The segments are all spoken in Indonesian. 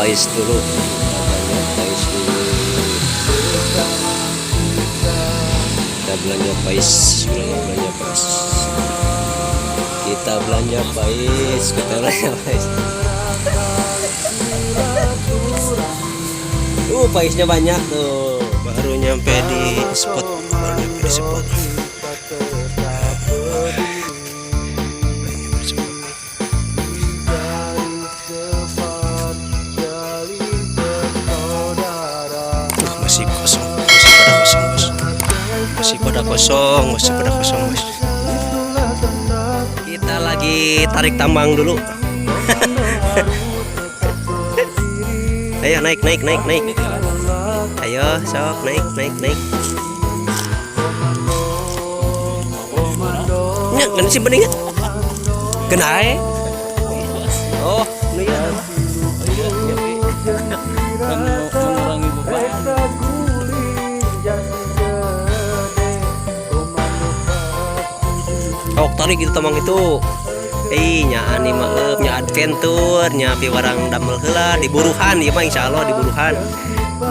pais dulu. Kita belanja pais kita belanja pais paisnya banyak tuh. Baru nyampe di spot. Masih pada kosong bos. Kita lagi tarik tambang dulu. Ayo naik. Ayo sok naik. Nya kan sih bening. Kenai. Oh, ini ya. Mengurangi beban. Oh, tarik gitu tamang itu. Nya ani maaf nya adventure nya piwarang damel heula di Buruhan ieu mah insyaallah di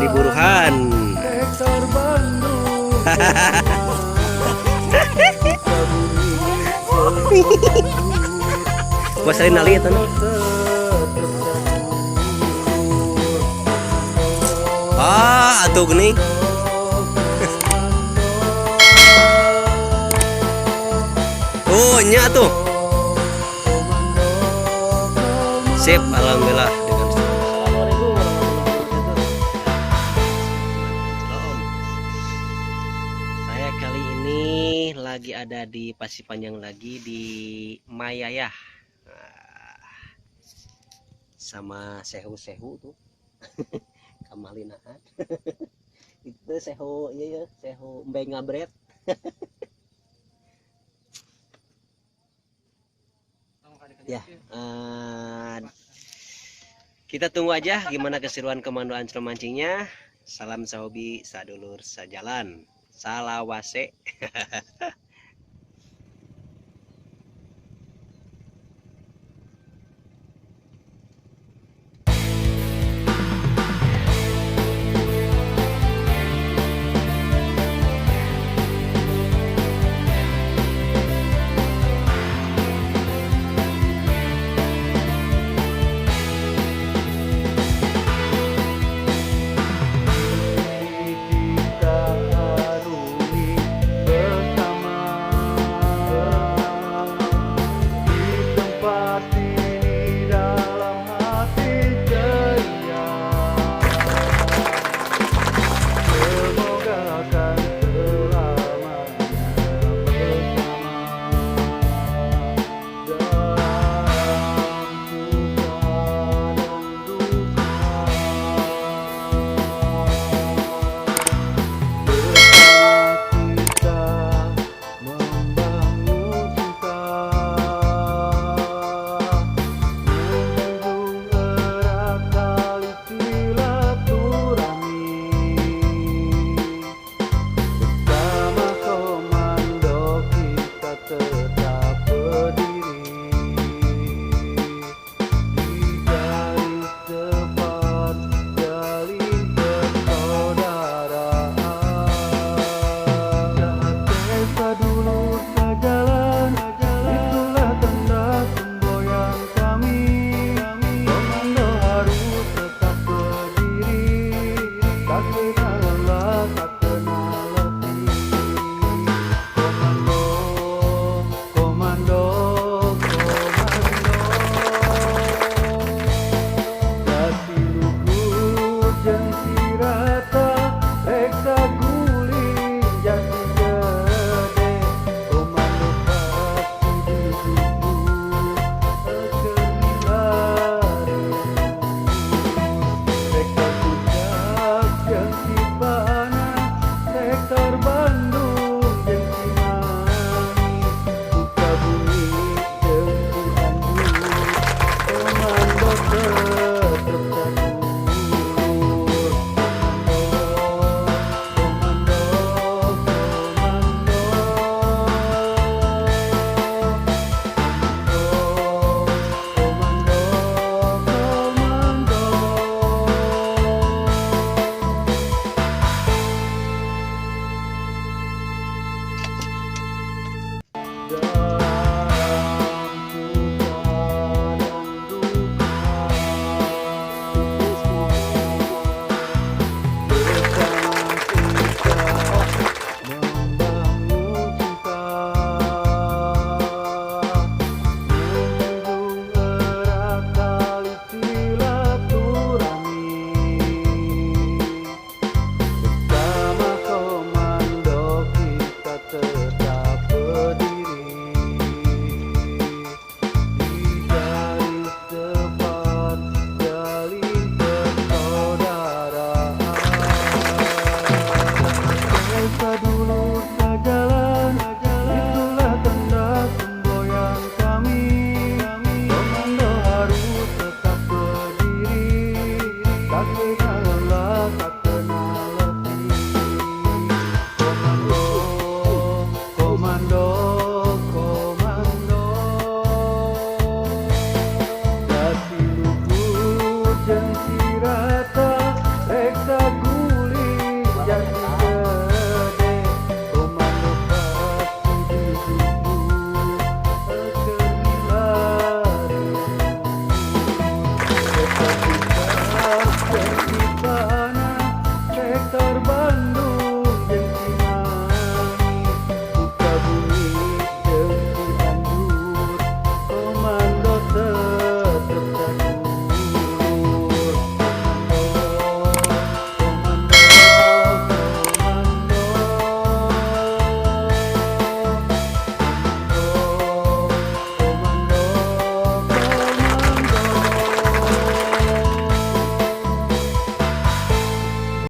Buruhan. Bos salin nali eta. Atuh geuning. Oh, nya tuh. Sip, alhamdulillah. Saya kali ini lagi ada di Pasir Panjang lagi di Mayayah. Sama sehu tuh. Kamalinahan. Itu sehu ya, sehu Mbay Ngabret. Ya, kita tunggu aja gimana keseruan komando ancur mancingnya. Salam sahobi, sadulur, sajalan, salawase.